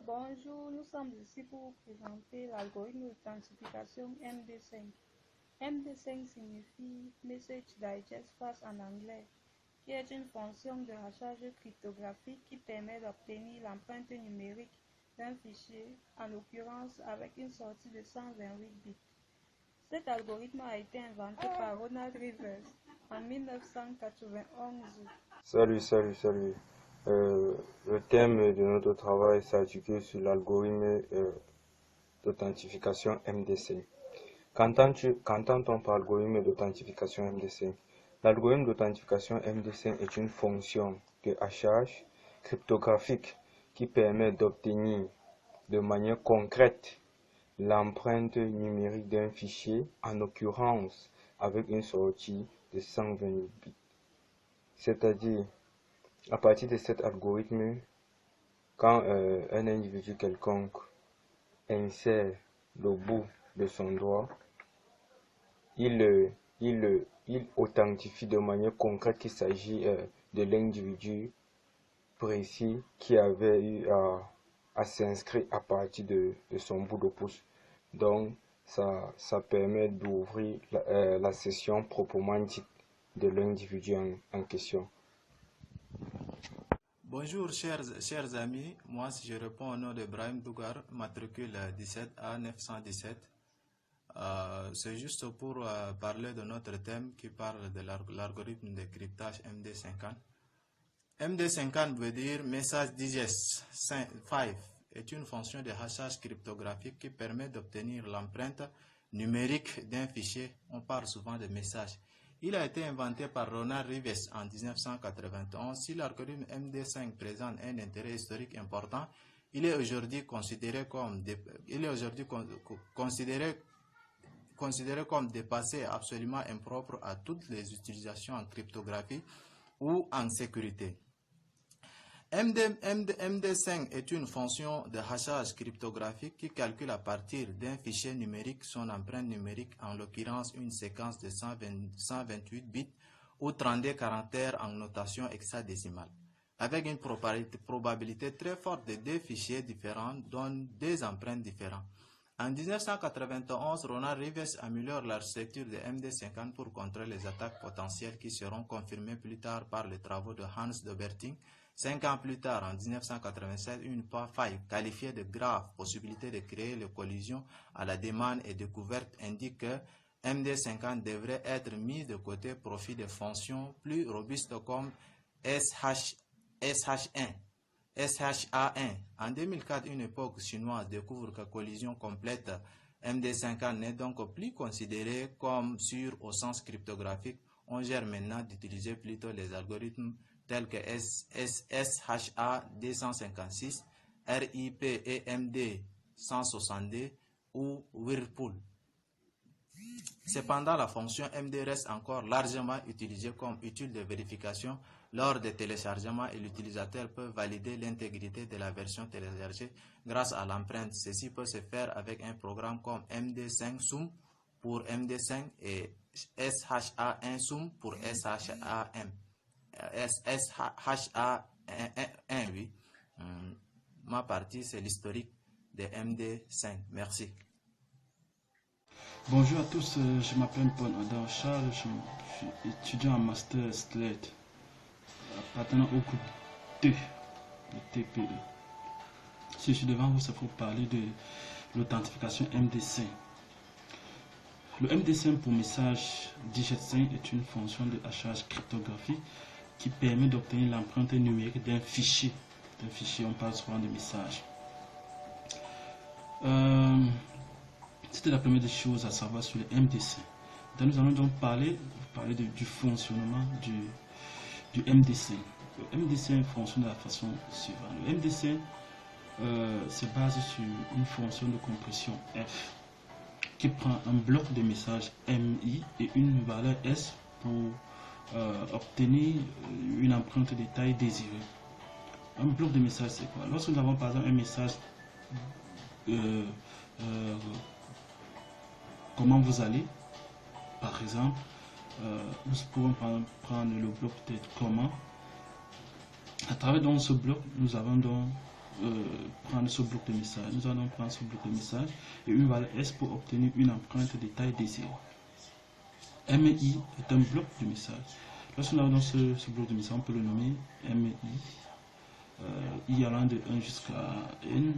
Bonjour, nous sommes ici pour vous présenter l'algorithme d'authentification MD5. MD5 signifie Message Digest Fast en anglais, qui est une fonction de hachage cryptographique qui permet d'obtenir l'empreinte numérique d'un fichier, en l'occurrence avec une sortie de 128 bits. Cet algorithme a été inventé par Ronald Rivers en 1991. Salut. Le thème de notre travail s'articule sur l'algorithme d'authentification MD5. Qu'entend-on par algorithme d'authentification MD5? L'algorithme d'authentification MD5 est une fonction de hachage cryptographique qui permet d'obtenir de manière concrète l'empreinte numérique d'un fichier, en l'occurrence avec une sortie de 128 bits. C'est-à-dire, à partir de cet algorithme, quand un individu quelconque insère le bout de son doigt, il authentifie de manière concrète qu'il s'agit de l'individu précis qui avait eu à s'inscrire à partir de son bout de pouce. Donc, ça permet d'ouvrir la session proprement dite de l'individu en question. Bonjour chers amis, moi je réponds au nom de Brahim Dougar, matricule 17A 917. C'est juste pour parler de notre thème qui parle de l'algorithme de cryptage MD50. MD50 veut dire Message Digest 5 est une fonction de hachage cryptographique qui permet d'obtenir l'empreinte numérique d'un fichier. On parle souvent de messages. Il a été inventé par Ronald Rivers en 1991. Si l'algorithme MD5 présente un intérêt historique important, il est aujourd'hui considéré comme dépassé, absolument impropre à toutes les utilisations en cryptographie ou en sécurité. MD5 est une fonction de hachage cryptographique qui calcule à partir d'un fichier numérique son empreinte numérique, en l'occurrence une séquence de 128 bits ou 32 caractères en notation hexadécimale, avec une probabilité très forte de deux fichiers différents donnent des empreintes différentes. En 1991, Ronald Rivers améliore l'architecture de MD50 pour contrer les attaques potentielles qui seront confirmées plus tard par les travaux de Hans Doberting. 5 ans plus tard, en 1987, une faille qualifiée de grave, possibilité de créer les collisions à la demande et découverte, indique que MD50 devrait être mis de côté au profit de fonctions plus robustes comme SHA1. En 2004, une époque chinoise découvre que collision complète MD50 n'est donc plus considérée comme sûre au sens cryptographique. On gère maintenant d'utiliser plutôt les algorithmes tels que SHA 256, RIP et MD 162 ou Whirlpool. Cependant, la fonction MD reste encore largement utilisée comme outil de vérification lors des téléchargements et l'utilisateur peut valider l'intégrité de la version téléchargée grâce à l'empreinte. Ceci peut se faire avec un programme comme MD5 Zoom pour MD5 et SHA1 Zoom pour SHA1. SHA1, oui. Ma partie, c'est l'historique de MD5. Merci. Bonjour à tous, je m'appelle Paul Adam Charles, je suis étudiant en Master Slate, appartenant au groupe 2 de TPE. Si je suis devant vous, c'est pour parler de l'authentification MD5. Le MD5 pour message digest 5 est une fonction de hachage cryptographique qui permet d'obtenir l'empreinte numérique d'un fichier. On parle souvent de messages. C'était la première des choses à savoir sur le MD5. Donc nous allons donc parler du fonctionnement du MD5. Le MD5 fonctionne de la façon suivante. Le MD5 se base sur une fonction de compression F qui prend un bloc de message MI et une valeur S pour obtenir une empreinte de taille désirée. Un bloc de message, c'est quoi? Lorsque nous avons par exemple un message comment vous allez, par exemple, nous pouvons prendre le bloc de comment. À travers donc ce bloc, nous avons donc prendre ce bloc de message. Nous allons prendre ce bloc de message et une valeur S pour obtenir une empreinte de taille désirée. MI est un bloc de message. Lorsqu'on a dans ce bloc de message, on peut le nommer MI. I allant de 1 jusqu'à N.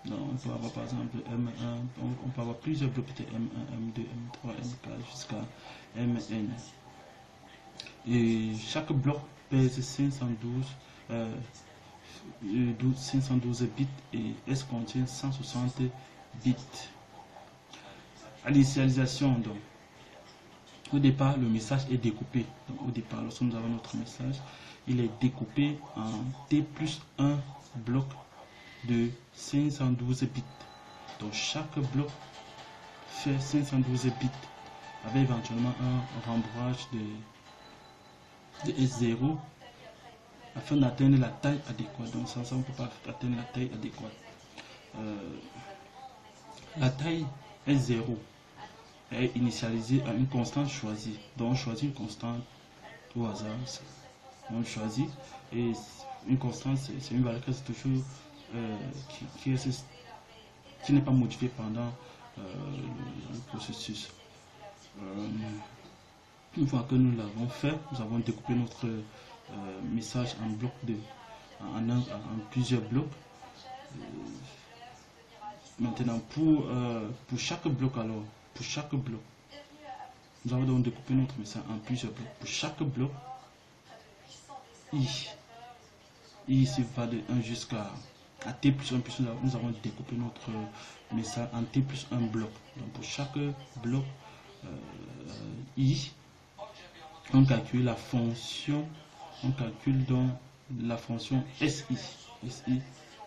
Donc, on peut avoir par exemple M1, on peut avoir plusieurs blocs de M1, M2, M3, M4 jusqu'à Mn. Et chaque bloc pèse 512 bits et S contient 160 bits. À l'initialisation, donc, au départ, le message est découpé. Donc, au départ, lorsque nous avons notre message, il est découpé en T plus 1 bloc de 512 bits. Donc, chaque bloc fait 512 bits avec éventuellement un rembourrage de S0 afin d'atteindre la taille adéquate. Donc, sans ça, on ne peut pas atteindre la taille adéquate. La taille S0 est initialisée à une constante choisie. Donc, on choisit une constante au hasard. On choisit et une constante, c'est une valeur qui est toujours qui n'est pas modifiée pendant le processus. Une fois que nous l'avons fait, nous avons découpé notre message en blocs en plusieurs blocs. Maintenant, pour chaque bloc, alors, pour chaque bloc, nous avons donc découpé notre message en plusieurs blocs. Pour chaque bloc, I ici va de 1 jusqu'à T plus 1, puisque nous avons découpé notre message en T plus 1 bloc. Donc pour chaque bloc I, on calcule la fonction, on calcule donc la fonction SI.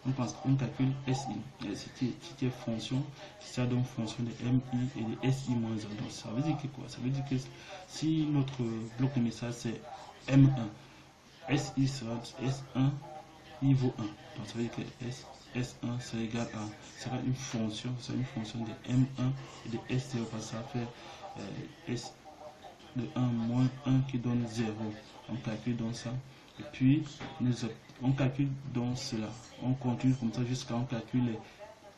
On calcule SI, qui est fonction, c'est donc fonction de MI et de SI moins 1. Donc ça veut dire que quoi? Ça veut dire que si notre bloc de message c'est M1, SI sera S1, I vaut 1. Donc ça veut dire que S1 c'est égal à, sera une fonction de M1 et de S0, parce que ça fait S de 1 moins 1 qui donne 0. On calcule donc ça. Et puis, on calcule donc cela. On continue comme ça jusqu'à on calcule les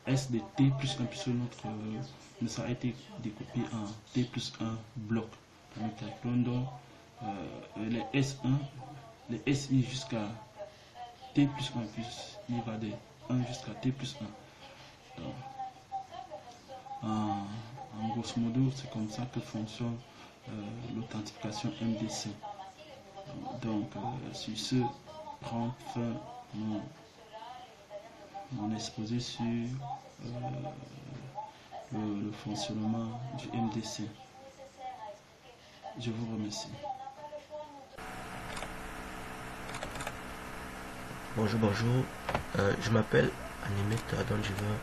S de T plus 1, puisque notre message a été découpé en T plus 1 bloc. Nous calculons donc les S1, les SI jusqu'à T plus 1, puis il va de 1 jusqu'à T plus 1. Donc, en grosso modo, c'est comme ça que fonctionne l'authentification MDC. Donc, sur ce, prend fin mon exposé sur le fonctionnement du MDC. Je vous remercie. Bonjour, je m'appelle Animeta, donc je veux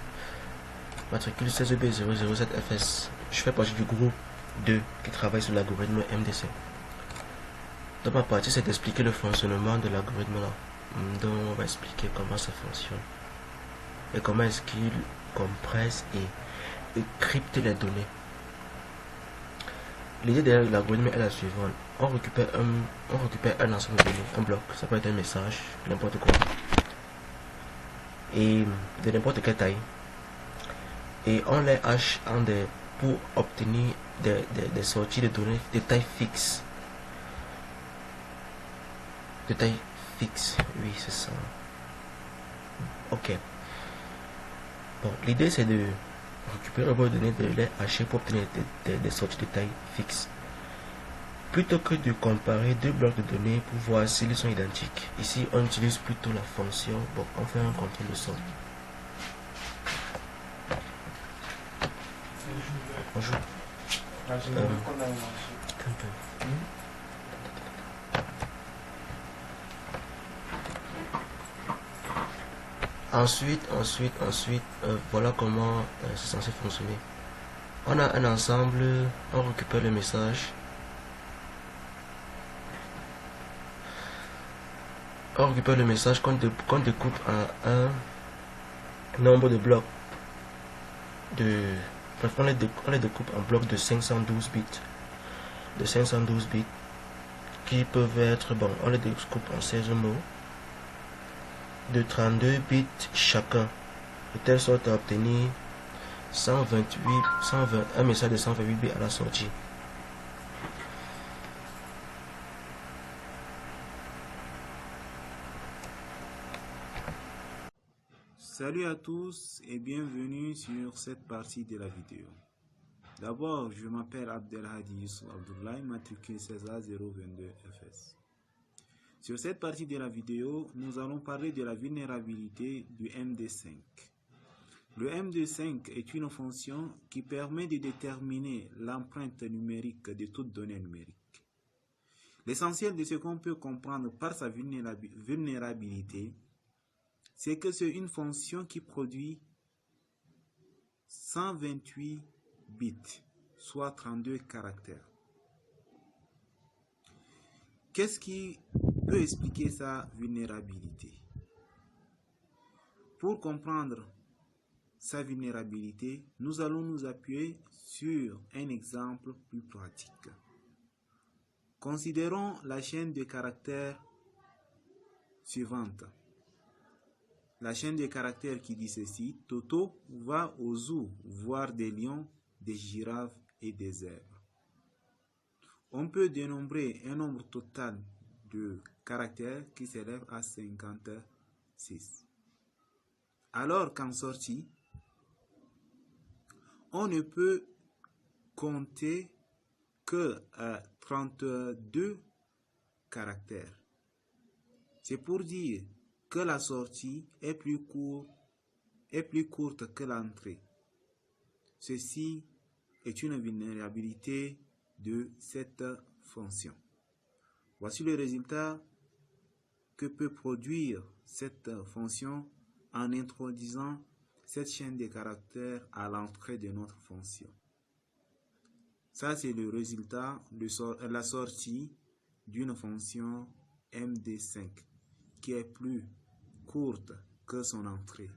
matricule 16B007FS. Je fais partie du groupe 2 qui travaille sur l'algorithme MDC. Dans ma partie, c'est d'expliquer le fonctionnement de l'algorithme là. Donc on va expliquer comment ça fonctionne et comment est-ce qu'il compresse et crypte les données. L'idée derrière l'algorithme est la suivante. On récupère un ensemble de données, un bloc, ça peut être un message, n'importe quoi, et de n'importe quelle taille, et on les hache pour obtenir des sorties de données de taille fixe. De taille fixe, oui, c'est ça. Ok. Bon, l'idée c'est de récupérer un bloc de données, de les hacher pour obtenir des sorties de taille fixe. Plutôt que de comparer deux blocs de données pour voir s'ils sont identiques. Ici, on utilise plutôt la fonction. Bon, on fait un contrôle de somme. Bonjour. Ensuite, voilà comment c'est censé fonctionner. On a un ensemble, on récupère le message. On récupère le message qu'on découpe en un nombre de blocs. On les découpe en blocs de 512 bits. De 512 bits qui peuvent être, bon, on les découpe en 16 mots de 32 bits chacun. de telle sorte à obtenir un message de 128 bits à la sortie. Salut à tous et bienvenue sur cette partie de la vidéo. D'abord, je m'appelle Abdelhadi Yusuf Abdoulaye, matricule 16A022FS. Sur cette partie de la vidéo, nous allons parler de la vulnérabilité du MD5. Le MD5 est une fonction qui permet de déterminer l'empreinte numérique de toute donnée numérique. L'essentiel de ce qu'on peut comprendre par sa vulnérabilité, c'est que c'est une fonction qui produit 128 bits, soit 32 caractères. Qu'est-ce qui peut expliquer sa vulnérabilité? Pour comprendre sa vulnérabilité, nous allons nous appuyer sur un exemple plus pratique. Considérons la chaîne de caractères suivante. La chaîne de caractères qui dit ceci: Toto va au zoo voir des lions, des girafes et des zèbres. On peut dénombrer un nombre total de caractères qui s'élève à 56. Alors qu'en sortie, on ne peut compter que 32 caractères. C'est pour dire que la sortie est plus courte que l'entrée. Ceci est une vulnérabilité de cette fonction. Voici le résultat que peut produire cette fonction en introduisant cette chaîne de caractères à l'entrée de notre fonction. Ça, c'est le résultat de la sortie d'une fonction MD5 qui est plus courte que son entrée.